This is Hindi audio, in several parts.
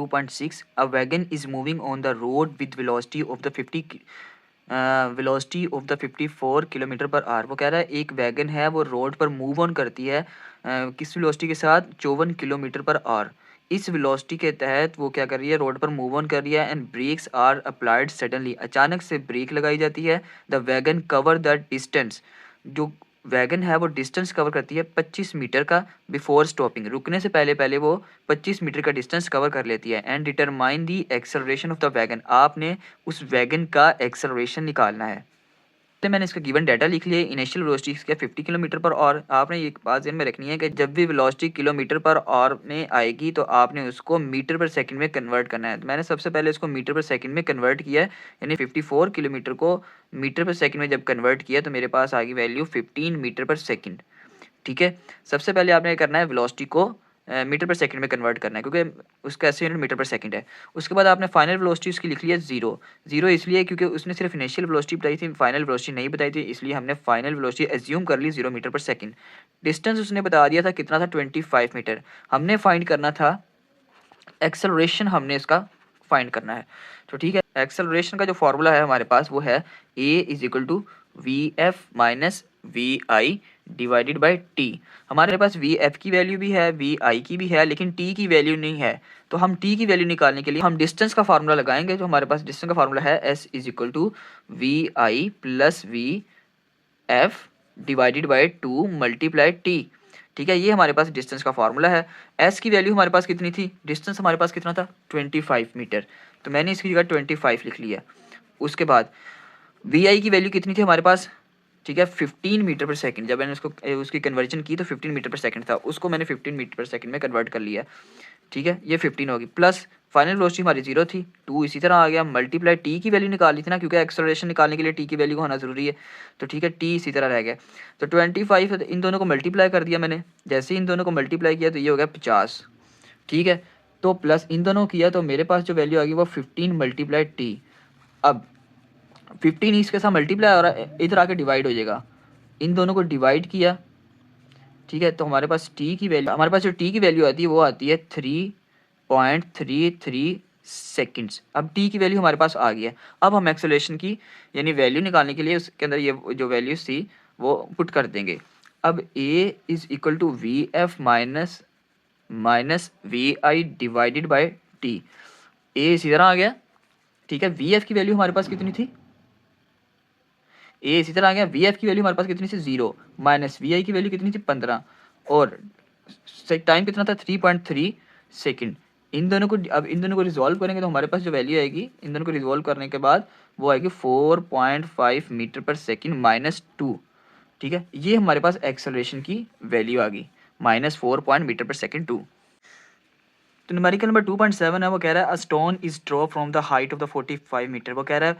2.6 a wagon is moving on the road with velocity of the 54 kilometre per hour. वो कह रहा है एक वैगन है वो रोड पर मूव ऑन करती है किस वेलोसिटी के साथ 54 किलोमीटर पर आवर। इस वेलोसिटी के तहत वो क्या कर रही है, रोड पर मूव ऑन कर रही है and brakes are applied suddenly, अचानक से ब्रेक लगाई जाती है। The wagon cover the distance, जो वैगन है वो डिस्टेंस कवर करती है 25 मीटर का बिफोर स्टॉपिंग, रुकने से पहले पहले वो 25 मीटर का डिस्टेंस कवर कर लेती है। And determine the acceleration of the wagon, आपने उस वैगन का एक्सेलरेशन निकालना है। तो मैंने इसका गिवन डाटा लिख लिया। इनिशियल वेलोसिटी इसका 50 किलोमीटर पर और आपने एक बात ध्यान में रखनी है कि जब भी वेलोसिटी किलोमीटर पर और में आएगी तो आपने उसको मीटर पर सेकंड में कन्वर्ट करना है। तो मैंने सबसे पहले इसको मीटर पर सेकंड में कन्वर्ट किया है, यानी 54 किलोमीटर को मीटर पर सेकंड में जब कन्वर्ट किया तो मेरे पास आ गई वैल्यू 15 मीटर पर सेकंड। ठीक है, सबसे पहले आपने करना है वेलोसिटी को मीटर पर सेकंड में कन्वर्ट करना है क्योंकि उसका ऐसे यूनिट मीटर पर सेकंड है। उसके बाद आपने फाइनल वेलोसिटी उसकी लिख लिया जीरो इसलिए क्योंकि उसने सिर्फ इनिशियल वेलोसिटी बताई थी, फाइनल वेलोसिटी नहीं बताई थी, इसलिए हमने फाइनल वेलोसिटी एज्यूम कर ली 0 मीटर पर सेकंड। डिस्टेंस उसने बता दिया था कितना था 25 मीटर। हमने फाइंड करना था एक्सेलरेशन, हमने इसका फाइंड करना है। तो ठीक है, एक्सेलरेशन का जो फॉर्मूला है हमारे पास वो है a is equal to V F minus we I divided by t. हमारे पास वी एफ की वैल्यू भी है, वी आई की भी है, लेकिन टी की वैल्यू नहीं है। तो हम टी की वैल्यू निकालने के लिए हम डिस्टेंस का फार्मूला लगाएंगे। जो हमारे पास डिस्टेंस का फार्मूला है s is equal to we i plus v f divided by 2 multiply t. ठीक है, ये हमारे पास डिस्टेंस का फार्मूला है। एस की वैल्यू हमारे पास कितनी थी, डिस्टेंस हमारे पास कितना था 25 मीटर, तो मैंने इसकी जगह 25 लिख लिया। उसके बाद वी आई की वैल्यू कितनी थी हमारे पास, ठीक है 15 मीटर पर सेकंड। जब मैंने उसको उसकी कन्वर्जन की तो 15 मीटर पर सेकंड था, उसको मैंने 15 मीटर पर सेकंड में कन्वर्ट कर लिया। ठीक है, ये 15 होगी प्लस फाइनल वेलोसिटी हमारी 0 थी, 2 इसी तरह आ गया मल्टीप्लाई टी की वैल्यू निकाल ली थी ना, क्योंकि एक्सेलरेशन निकालने के लिए टी की वैल्यू होना ज़रूरी है। तो ठीक है, टी इसी तरह रह गया। तो 25 इन दोनों को मल्टीप्लाई कर दिया मैंने, जैसे ही इन दोनों को मल्टीप्लाई किया तो ये हो गया 50। ठीक है, तो प्लस इन दोनों किया तो मेरे पास जो वैल्यू आ गई वो 15 मल्टीप्लाई टी। अब 15 इसके साथ मल्टीप्लाई और इधर आके डिवाइड हो जाएगा, इन दोनों को डिवाइड किया। ठीक है, तो हमारे पास टी की वैल्यू, हमारे पास जो टी की वैल्यू आती है वो आती है 3.33 सेकंड्स। अब टी की वैल्यू हमारे पास आ गई है। अब हम एक्सेलरेशन की यानी वैल्यू निकालने के लिए उसके अंदर ये जो वैल्यूज थी वो पुट कर देंगे। अब a is equal to V F minus we I divided by T, ए इसी तरह आ गया। ठीक है, वी एफ की वैल्यू हमारे पास कितनी थी, ए इसी तरह आ गया। वी एफ की वैल्यू हमारे पास कितनी थी 0, माइनस वी आई की वैल्यू कितनी थी 15 और टाइम कितना था 3.3 सेकेंड। इन दोनों को अब इन दोनों को रिजॉल्व करेंगे तो हमारे पास जो वैल्यू आएगी इन दोनों को रिजॉल्व करने के बाद वो आएगी 4.5 मीटर पर सेकेंड माइनस 2। ठीक है, ये हमारे पास एक्सेलरेशन की वैल्यू आ गई -4 मीटर पर सेकेंड 2। तो न्यूमेरिकल नंबर 2.7 है, वो कह रहा है a stone is drop from the height of the 45 metre. वो कह रहा है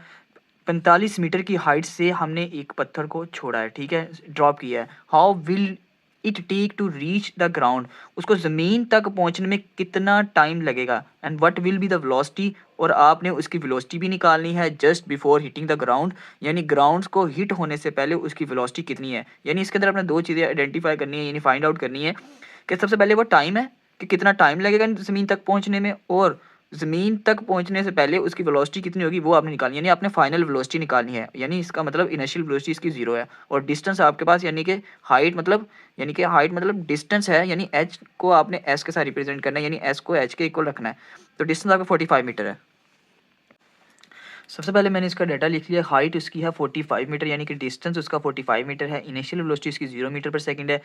45 मीटर की हाइट से हमने एक पत्थर को छोड़ा है, ठीक है, ड्रॉप किया है। How will it take to reach the ground, उसको ज़मीन तक पहुंचने में कितना टाइम लगेगा। And what will be the velocity, और आपने उसकी वेलोसिटी भी निकालनी है just before hitting the ground, यानी ग्राउंड को हिट होने से पहले उसकी वेलोसिटी कितनी है। यानी इसके अंदर आपने दो चीज़ें आइडेंटिफाई करनी है, यानी फाइंड आउट करनी है कि सबसे पहले वो टाइम है कि कितना टाइम लगेगा ज़मीन तक पहुंचने में, और ज़मीन तक पहुंचने से पहले उसकी वेलोसिटी कितनी होगी वो आपने निकालनी है, यानी आपने फाइनल वेलोसिटी निकालनी है। यानी इसका मतलब इनिशियल वेलोसिटी इसकी 0 है और डिस्टेंस आपके पास यानी कि हाइट मतलब डिस्टेंस है, यानी एच को आपने एस के साथ रिप्रेजेंट करना है, यानी एस को एच के इक्वल रखना है। तो डिस्टेंस आपका 45 मीटर है। सबसे पहले मैंने इसका डाटा लिख लिया। हाइट उसकी है 45 मीटर, यानी कि डिस्टेंस उसका 45 मीटर है। इनिशियल वेलोसिटी इसकी 0 मीटर पर सेकंड है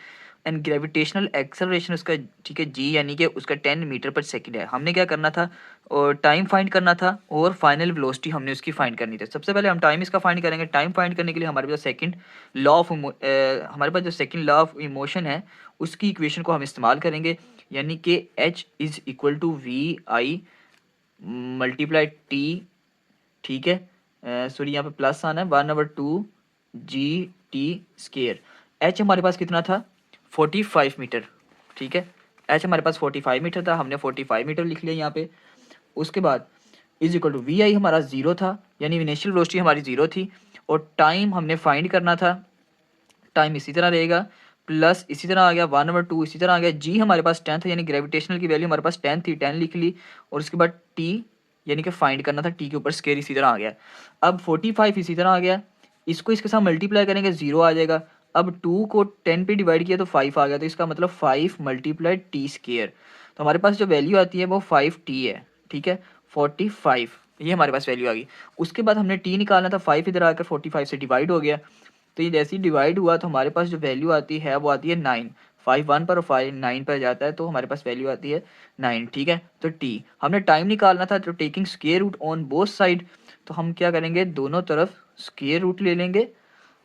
एंड ग्रेविटेशनल एक्सेलरेशन उसका, ठीक है, जी यानी कि उसका 10 मीटर पर सेकंड है। हमने क्या करना था, और टाइम फाइंड करना था और फाइनल वेलोसिटी हमने उसकी फाइंड करनी थी। सबसे पहले हम टाइम इसका फाइंड करेंगे। टाइम फाइंड करने के लिए हमारे पास हमारे पास जो सेकेंड लॉ ऑफ इमोशन है उसकी इक्वेशन को हम इस्तेमाल करेंगे, यानी कि h is equal to we i multiply t. ठीक है, सॉरी यहाँ पे प्लस आना है 1/2 जी टी स्केयर। एच हमारे पास कितना था 45 मीटर। ठीक है, एच हमारे पास 45 मीटर था, हमने 45 मीटर लिख लिया यहाँ पे। उसके बाद इज इक्वल टू वी आई हमारा 0 था, यानी इनिशियल वेलोसिटी हमारी 0 थी, और टाइम हमने फाइंड करना था। टाइम इसी तरह रहेगा प्लस इसी तरह आ गया 1/2 इसी तरह आ गया। जी हमारे पास 10 था, यानी ग्रेविटेशनल की वैल्यू हमारे पास 10 थी, 10 लिख ली। और उसके बाद टी यानी कि फाइंड करना था, टी के ऊपर स्केयर इसी तरह आ गया। अब 45 इसी तरह आ गया, इसको इसके साथ मल्टीप्लाई करेंगे 0 आ जाएगा। अब 2 को 10 पे डिवाइड किया तो 5 आ गया, तो इसका मतलब 5 मल्टीप्लाई टी स्केयर। तो हमारे पास जो वैल्यू आती है वो 5t है, ठीक है, 45 ये हमारे पास वैल्यू आ गई। उसके बाद हमने टी निकालना था, 5 इधर आकर 45 से डिवाइड हो गया। तो ये जैसे ही डिवाइड हुआ तो हमारे पास जो वैल्यू आती है वो आती है 9। 5 1 पर और 5 9 पर जाता है, तो हमारे पास वैल्यू आती है 9, ठीक है। तो टी हमने टाइम निकालना था, तो taking square root on both side, तो हम क्या करेंगे, दोनों तरफ स्क्वायर रूट ले लेंगे।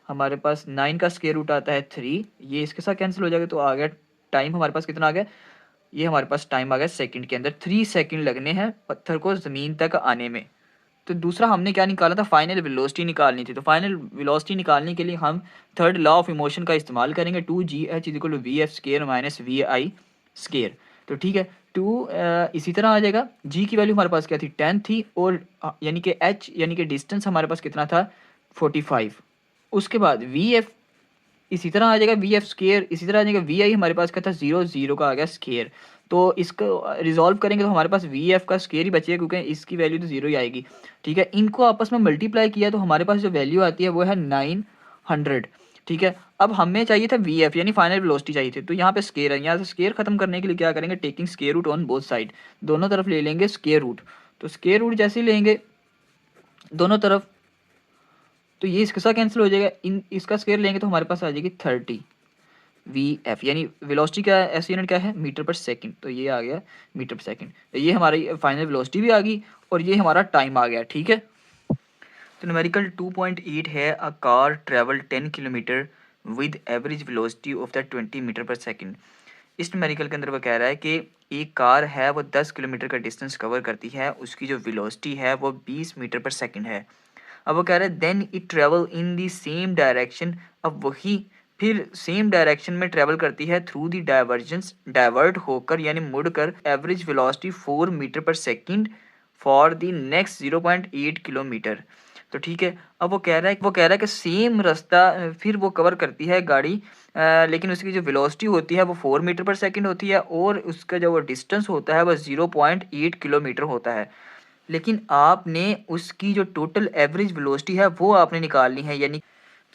हमारे पास 9 का स्क्वायर रूट आता है 3, ये इसके साथ कैंसिल हो जाएगा, तो आ गया टाइम हमारे पास कितना आ गया, ये हमारे पास टाइम आ गया सेकंड के अंदर, 3 सेकंड लगने हैं पत्थर को ज़मीन तक आने में। तो दूसरा हमने क्या निकाला था, फाइनल वेलोसिटी निकालनी थी। तो फाइनल वेलोसिटी निकालने के लिए हम थर्ड लॉ ऑफ इमोशन का इस्तेमाल करेंगे, 2gh equal to we f square minus we i square. तो ठीक है, 2 इसी तरह आ जाएगा। g की वैल्यू हमारे पास क्या थी, 10 थी, और यानी कि h यानी कि डिस्टेंस हमारे पास कितना था, 45। उसके बाद वी एफ इसी तरह आ जाएगा, वी एफ स्केयर इसी तरह आ जाएगा। वी आई हमारे पास क्या था, 0 0 का आ गया स्केयर। तो इसको रिजॉल्व करेंगे तो हमारे पास वी एफ का स्केयर ही बचेगा, क्योंकि इसकी वैल्यू तो 0 ही आएगी, ठीक है। इनको आपस में मल्टीप्लाई किया तो हमारे पास जो वैल्यू आती है वो है 900, ठीक है। अब हमें चाहिए था वी एफ यानी फाइनल वेलोसिटी चाहिए थी, तो यहाँ पे स्केयर है, यहाँ से स्केयर खत्म करने के लिए क्या करेंगे, taking square root on both side, दोनों तरफ ले लेंगे स्केयर रूट। तो स्केयर रूट जैसे ही लेंगे दोनों तरफ, तो ये इसके साथ कैंसिल हो जाएगा, इन इसका स्केयर लेंगे तो हमारे पास आ जाएगी 30 वी एफ, यानी वेलोसिटी क्या है, एस यूनिट क्या है, मीटर पर सेकंड, तो ये आ गया मीटर पर सेकंड। तो ये हमारी फाइनल वेलोसिटी भी आ गई और ये हमारा टाइम आ गया, ठीक है। तो न्यूमेरिकल 2.8 है, a car travel 10 kilometre with average velocity of the 20 metre per second. इस न्यूमेरिकल के अंदर वो कह रहा है कि एक कार है वो 10 किलोमीटर का डिस्टेंस कवर करती है, उसकी जो वेलोसिटी है वो 20 मीटर पर सेकंड है। अब वो कह रहा है then it travel in the same direction, अब वही फिर सेम डायरेक्शन में ट्रेवल करती है थ्रू दी डाइवर्जेंस, डाइवर्ट होकर यानी मुड़कर, average velocity 4 metre per second for the next 0.8 kilometre. तो ठीक है, अब वो कह रहा है कि सेम रास्ता फिर वो कवर करती है गाड़ी, लेकिन उसकी जो वेलोसिटी होती है वो 4 मीटर पर सेकंड होती है, और उसका जो वो डिस्टेंस होता है वो 0.8 किलोमीटर होता है। लेकिन आपने उसकी जो टोटल एवरेज वेलोसिटी है वो आपने निकालनी है, यानी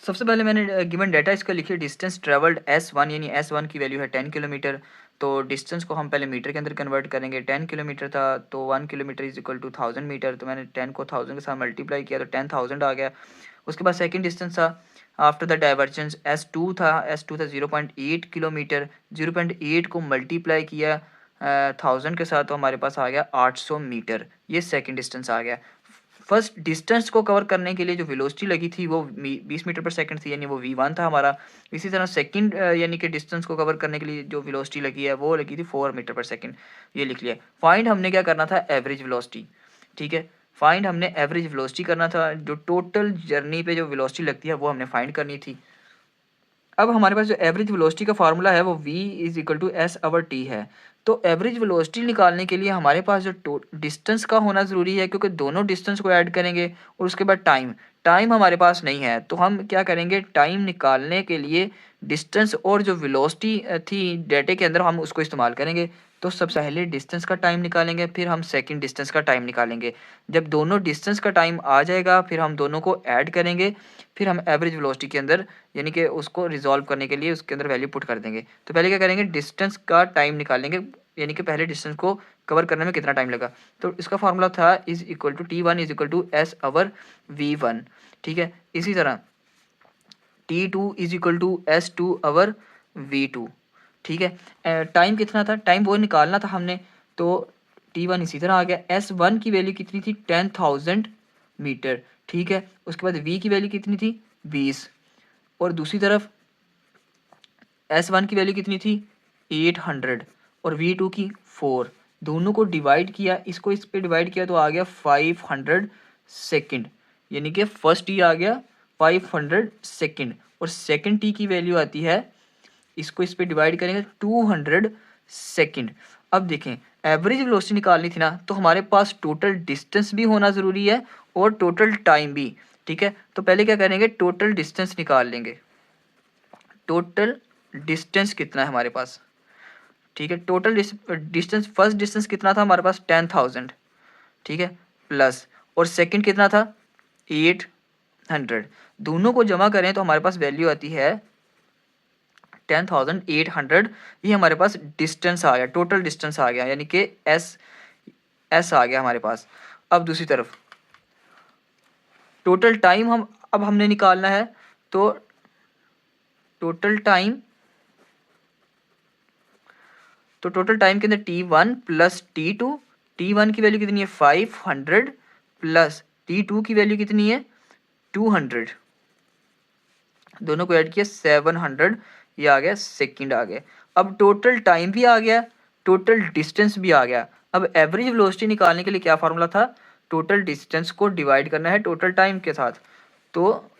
सबसे पहले मैंने गिवन डाटा इसका लिखिए, डिस्टेंस ट्रेवल्ड S1, यानी S1 की वैल्यू है 10 किलोमीटर। तो डिस्टेंस को हम पहले मीटर के अंदर कन्वर्ट करेंगे, 10 किलोमीटर था तो 1 kilometre is equal to 1000 metre, तो मैंने 10 को 1000 के साथ मल्टीप्लाई किया तो 10,000 आ गया। उसके बाद सेकंड डिस्टेंस था आफ्टर द डाइवर्जेंस, S2 था 0.8 किलोमीटर, 0.8 को मल्टीप्लाई किया 1000 के साथ, तो हमारे पास आ गया 800 मीटर, ये सेकंड डिस्टेंस आ गया। फर्स्ट डिस्टेंस को कवर करने के लिए जो वेलोसिटी लगी थी वो 20 मीटर पर सेकंड थी, यानी वो v1 था हमारा। इसी तरह सेकंड यानी कि डिस्टेंस को कवर करने के लिए जो वेलोसिटी लगी है वो लगी थी 4 मीटर पर सेकंड, ये लिख लिया। फाइंड हमने क्या करना था, एवरेज वेलोसिटी, ठीक है। फाइंड हमने एवरेज वेलोसिटी करना था, जो टोटल जर्नी पे जो वेलोसिटी लगती है वो हमने फाइंड करनी थी। अब हमारे पास जो एवरेज वेलोसिटी का फार्मूला है वो v is equal to s over t है। तो एवरेज वेलोसिटी निकालने के लिए हमारे पास जो डिस्टेंस का होना ज़रूरी है, क्योंकि दोनों डिस्टेंस को ऐड करेंगे, और उसके बाद टाइम, टाइम हमारे पास नहीं है, तो हम क्या करेंगे, टाइम निकालने के लिए डिस्टेंस और जो वेलोसिटी थी डेटे के अंदर हम उसको इस्तेमाल करेंगे। तो सबसे पहले डिस्टेंस का टाइम निकालेंगे, फिर हम सेकंड डिस्टेंस का टाइम निकालेंगे। जब दोनों डिस्टेंस का टाइम आ जाएगा फिर हम दोनों को ऐड करेंगे, फिर हम एवरेज वेलोसिटी के अंदर यानी कि उसको रिजॉल्व करने के लिए उसके अंदर वैल्यू पुट कर देंगे। तो पहले क्या करेंगे, डिस्टेंस का टाइम निकालेंगे, यानी कि पहले डिस्टेंस को कवर करने में कितना टाइम लगा। तो इसका फार्मूला था is equal to T1 is equal to s over V1, ठीक है। इसी तरह T2 is equal to S2 our V2, ठीक है। टाइम कितना था, टाइम वो निकालना था हमने, तो T1 इसी तरह आ गया। S1 की वैल्यू कितनी थी, 10,000 मीटर, ठीक है। उसके बाद V की वैल्यू कितनी थी, 20, और दूसरी तरफ S1 की वैल्यू कितनी थी, 800, और V2 की 4। दोनों को डिवाइड किया, इसको इस पे डिवाइड किया तो आ गया 500 सेकंड, यानी कि फर्स्ट टी आ गया 500 सेकंड, और सेकंड टी की वैल्यू आती है, इसको इस पे डिवाइड करेंगे 200 सेकंड। अब देखें, एवरेज वेलोसिटी निकालनी थी ना, तो हमारे पास टोटल डिस्टेंस भी होना ज़रूरी है और टोटल टाइम भी, ठीक है। तो पहले क्या करेंगे, टोटल डिस्टेंस निकाल लेंगे, टोटल डिस्टेंस कितना है हमारे पास, ठीक है। टोटल डिस्टेंस, फर्स्ट डिस्टेंस कितना था हमारे पास 10,000, ठीक है, प्लस, और सेकंड कितना था 800। दोनों को जमा करें तो हमारे पास वैल्यू आती है 10,800। ये हमारे पास डिस्टेंस आ गया, टोटल डिस्टेंस आ गया, यानी कि एस आ गया हमारे पास। अब दूसरी तरफ टोटल टाइम हमने निकालना है, तो टोटल टाइम के अंदर T1 प्लस T2, T1 की वैल्यू कितनी है 500 प्लस T2 की वैल्यू कितनी है 200, दोनों को ऐड किया 700, ये आ गया सेकंड आ गया। अब टोटल टाइम भी आ गया, टोटल डिस्टेंस भी आ गया। अब एवरेज वेलोसिटी निकालने के लिए क्या फार्मूला था, टोटल डिस्टेंस को डिवाइड करना है टोटल टाइम के साथ। तो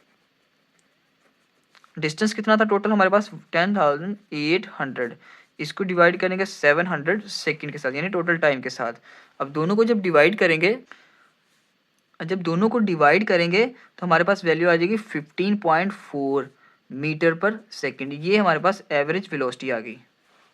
डिस्टेंस कितना था टोटल हमारे पास 10,800, इसको डिवाइड करेंगे 700 सेकंड के साथ, यानी टोटल टाइम के साथ। अब दोनों को जब डिवाइड करेंगे तो हमारे पास वैल्यू आ जाएगी 15.4 मीटर पर सेकंड। ये हमारे पास एवरेज वेलोसिटी आ गई।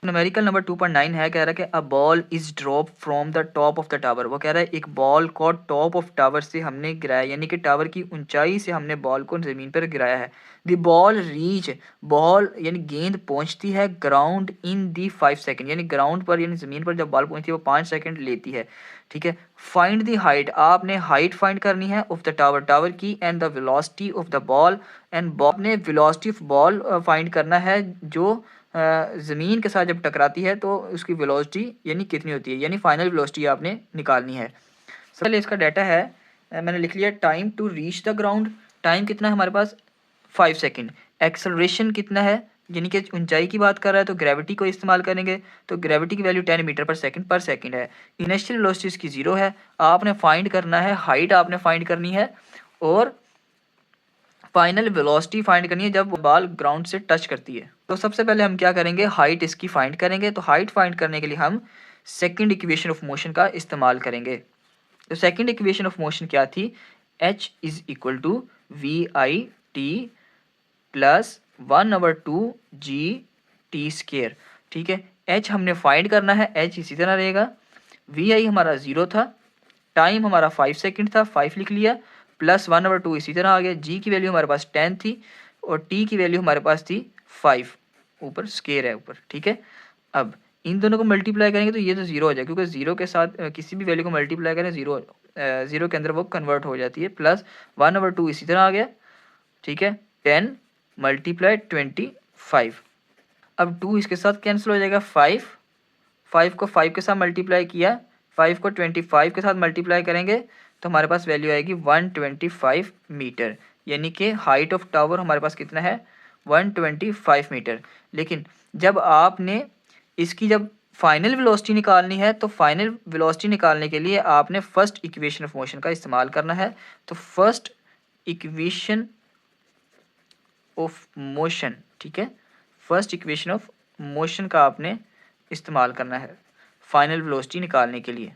न्यूमेरिकल नंबर 2.9 है, कह रहा है कि a ball is drop from the top of the tower. वो कह रहा है एक बॉल को टॉप ऑफ टावर से हमने गिराया, यानी कि टावर की ऊंचाई से हमने बॉल को ज़मीन पर गिराया है। द बॉल रीच, बॉल यानी गेंद पहुंचती है ग्राउंड इन दी 5 सेकंड, यानी ग्राउंड पर यानी ज़मीन पर जब बॉल पहुंचती है वो 5 सेकंड लेती है, ठीक है। फाइंड दी हाइट, आपने हाइट फाइंड करनी है ऑफ द टावर, टावर की, and the velocity of the ball, and ball ने वेलोसिटी ऑफ बॉल फाइंड करना है जो ज़मीन के साथ जब टकराती है तो उसकी वेलोसिटी यानी कितनी होती है, यानी फाइनल वेलोसिटी आपने निकालनी है। सबसे पहले इसका डाटा है, मैंने लिख लिया time to reach the ground, time कितना है हमारे पास 5 सेकंड। एक्सेलरेशन कितना है, यानी कि ऊंचाई की बात कर रहा है तो ग्रेविटी को इस्तेमाल करेंगे, तो ग्रेविटी की वैल्यू 10 मीटर पर सेकंड है। इनिशियल वेलोसिटी इसकी 0 है। आपने फाइंड करना है हाइट, आपने फाइंड करनी है, और फाइनल वेलोसिटी फाइंड करनी है जब बॉल ग्राउंड से टच करती है। तो सबसे पहले हम क्या करेंगे, हाइट इसकी फाइंड करेंगे। तो हाइट फाइंड करने के लिए हम सेकंड इक्वेशन ऑफ मोशन का इस्तेमाल करेंगे। तो सेकंड इक्वेशन ऑफ मोशन क्या थी, h is equal to we i t plus 1/2 g t square, ठीक है। h हमने फाइंड करना है, h इसी तरह रहेगा। वी आई हमारा 0 था, टाइम हमारा 5 सेकंड था, 5 लिख लिया, प्लस 1/2 इसी तरह आ गया। जी की वैल्यू हमारे पास 10 थी, और टी की वैल्यू हमारे पास थी 5, ऊपर स्केयर है ऊपर, ठीक है। अब इन दोनों को मल्टीप्लाई करेंगे तो ये तो 0 हो जाएगा, क्योंकि 0 के साथ किसी भी वैल्यू को मल्टीप्लाई करें 0 के अंदर वो कन्वर्ट हो जाती है। प्लस 1/2 इसी तरह आ गया, ठीक है। 10 मल्टीप्लाई 25, अब 2 इसके साथ कैंसिल हो जाएगा, 5 को 5 के साथ मल्टीप्लाई किया, 5 को 25 के साथ मल्टीप्लाई करेंगे तो हमारे पास वैल्यू आएगी 125 मीटर, यानी कि हाइट ऑफ टावर हमारे पास कितना है 125 मीटर। लेकिन जब आपने इसकी जब फाइनल वेलोसिटी निकालनी है, तो फाइनल वेलोसिटी निकालने के लिए आपने फर्स्ट इक्वेशन ऑफ मोशन का इस्तेमाल करना है। तो फर्स्ट इक्वेशन ऑफ मोशन, ठीक है, फर्स्ट इक्वेशन ऑफ मोशन का आपने इस्तेमाल करना है फाइनल वेलोसिटी निकालने के लिए।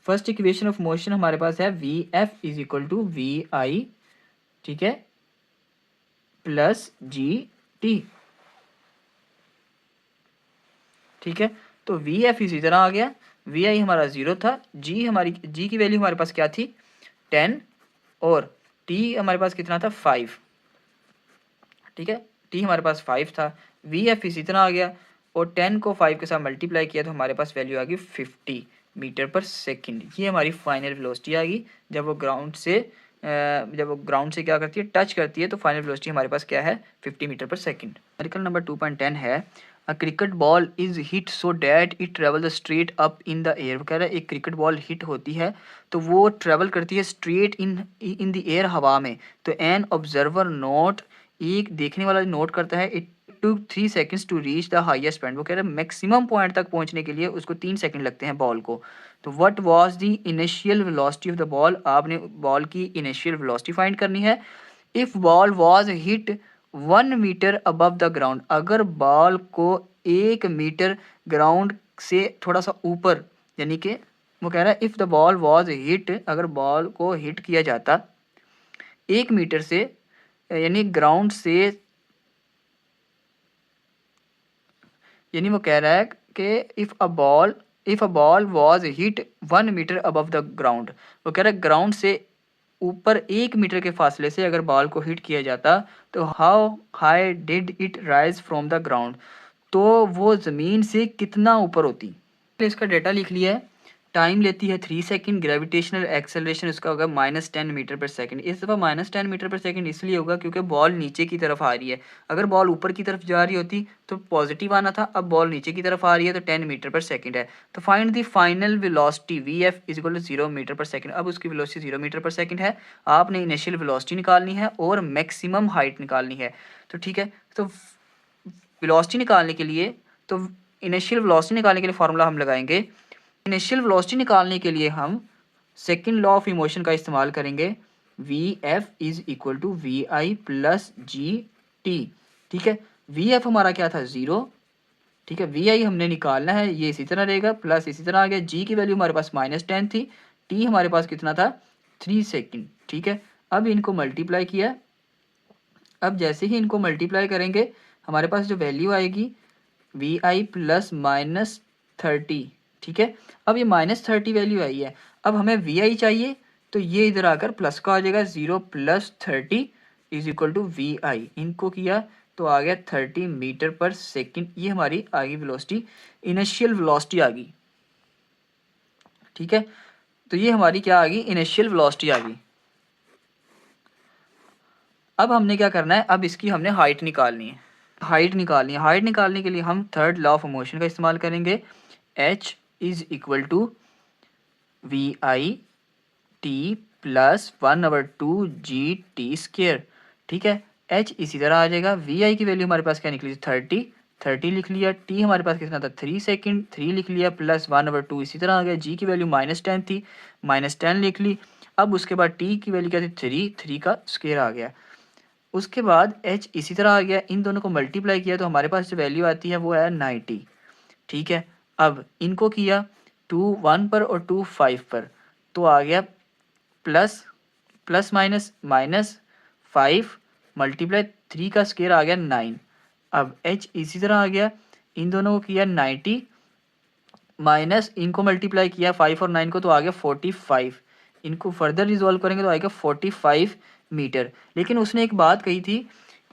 फर्स्ट इक्वेशन ऑफ मोशन हमारे पास है V F is equal to we I, ठीक है, प्लस जी टी, ठीक है। तो वी एफ इसी तरह आ गया, वी आई हमारा 0 था, जी की वैल्यू हमारे पास क्या थी 10, और टी हमारे पास कितना था 5, ठीक है, टी हमारे पास 5 था। वी एफ इसी तरह आ गया, और 10 को 5 के साथ मल्टीप्लाई किया तो हमारे पास वैल्यू आ गई 50 मीटर पर सेकंड। ये हमारी फाइनल वेलोसिटी आ गई जब वो ग्राउंड से क्या करती है, टच करती है, तो फाइनल वेलोसिटी हमारे पास क्या है 50 metre per second. Article number 2.10 है, a cricket ball is hit so that it travel the straight up in the air. कह रहा है एक क्रिकेट बॉल हिट होती है तो वो ट्रेवल करती है स्ट्रेट इन द एयर, हवा में। तो एन ऑब्जर्वर नोट, एक देखने वाला नोट करता है, it to 3 seconds to reach the highest point. वो कह रहे हैं मैक्सिमम पॉइंट तक पहुंचने के लिए उसको 3 सेकंड लगते हैं बॉल को। तो what was the initial velocity of the ball, आपने बॉल की इनिशियल वेलोसिटी फाइंड करनी है। If ball was hit 1 metre above the ground, अगर बॉल को 1 मीटर ग्राउंड से थोड़ा सा ऊपर, यानी कि वो कह रहा है if the ball was hit, अगर बॉल को हिट किया जाता 1 मीटर से, यानी ग्राउंड से यानी वो कह रहा है कि if a ball was hit 1 metre above the ground, वो कह रहा है ग्राउंड से ऊपर 1 मीटर के फासले से अगर बॉल को हिट किया जाता तो how high did it rise from the ground, तो वो ज़मीन से कितना ऊपर होती। इसका डेटा लिख लिया है। टाइम लेती है 3 सेकंड, ग्रेविटेशनल एक्सेलरेशन इसका होगा -10 मीटर पर सेकंड। इस दफ़ा -10 मीटर पर सेकंड इसलिए होगा क्योंकि बॉल नीचे की तरफ आ रही है। अगर बॉल ऊपर की तरफ जा रही होती तो पॉजिटिव आना था, अब बॉल नीचे की तरफ आ रही है तो 10 मीटर पर सेकंड है। तो find the final velocity Vf is equal to 0 metre per second. अब उसकी वेलोसिटी 0 मीटर पर सेकंड है। आपने इनिशियल वेलोसिटी निकालनी है और मैक्सिमम हाइट निकालनी है। तो ठीक है, तो वेलोसिटी निकालने के लिए तो इनिशियल वेलोसिटी निकालने के लिए फार्मूला हम लगाएंगे। इनिशियल वेलोसिटी निकालने के लिए हम सेकंड लॉ ऑफ इमोशन का इस्तेमाल करेंगे। V F is equal to we i plus g t. ठीक है, वी एफ हमारा क्या था 0। ठीक है, वी आई हमने निकालना है, ये इसी तरह रहेगा, प्लस इसी तरह आ गया। जी की वैल्यू हमारे पास -10 थी, टी हमारे पास कितना था 3 सेकंड। ठीक है, अब इनको मल्टीप्लाई किया। अब जैसे ही इनको मल्टीप्लाई करेंगे हमारे पास जो वैल्यू आएगी वी आई प्लस -30। ठीक है, अब ये -30 वैल्यू आई है। अब हमें वी आई चाहिए तो ये इधर आकर प्लस का आ जाएगा, 0 + 30 इज इक्वल टू वी आई। इनको किया तो आ गया 30 मीटर पर सेकंड। ये हमारी आ गई वेलोसिटी, इनिशियल वेलोसिटी आ गई। ठीक है, तो ये हमारी क्या आ गई, इनिशियल वेलोसिटी आ गई। अब हमने क्या करना है, अब इसकी हमने हाइट निकालनी है। हाइट निकालने के लिए हम थर्ड लॉ ऑफ मोशन का इस्तेमाल करेंगे। h is equal to we i t plus 1/2 g t square. ठीक है, h इसी तरह आ जाएगा। वी आई की वैल्यू हमारे पास क्या निकली, 30 लिख लिया। t हमारे पास कितना था 3 सेकंड, 3 लिख लिया, प्लस 1/2 इसी तरह आ गया। g की वैल्यू -10 थी, -10 लिख ली। अब उसके बाद t की वैल्यू क्या थी 3 का स्क्वायर आ गया। उसके बाद h इसी तरह आ गया। इन दोनों को मल्टीप्लाई किया तो हमारे पास जो वैल्यू आती है वो है 90। ठीक है, अब इनको किया 2 1 पर और 2 5 पर, तो आ गया प्लस प्लस माइनस -5 मल्टीप्लाई 3 का स्क्वायर आ गया 9। अब h इसी तरह आ गया। इन दोनों को किया 90 माइनस इनको मल्टीप्लाई किया 5 और 9 को, तो आ गया 45। इनको फर्दर रिजॉल्व करेंगे तो आएगा 45 मीटर। लेकिन उसने एक बात कही थी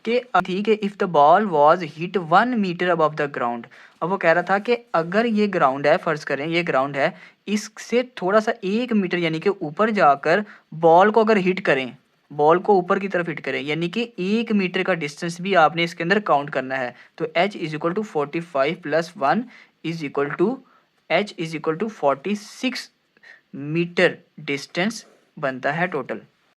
कि if the ball was hit 1 metre above the ground. अब वो कह रहा था कि अगर ये ग्राउंड है, फ़र्ज़ करें ये ग्राउंड है, इससे थोड़ा सा 1 मीटर यानी कि ऊपर जाकर बॉल को अगर हिट करें, बॉल को ऊपर की तरफ हिट करें, यानी कि 1 मीटर का डिस्टेंस भी आपने इसके अंदर काउंट करना है। तो h is equal to 45 plus 1 is equal to h is equal to 46 metre distance बनता है टोटल।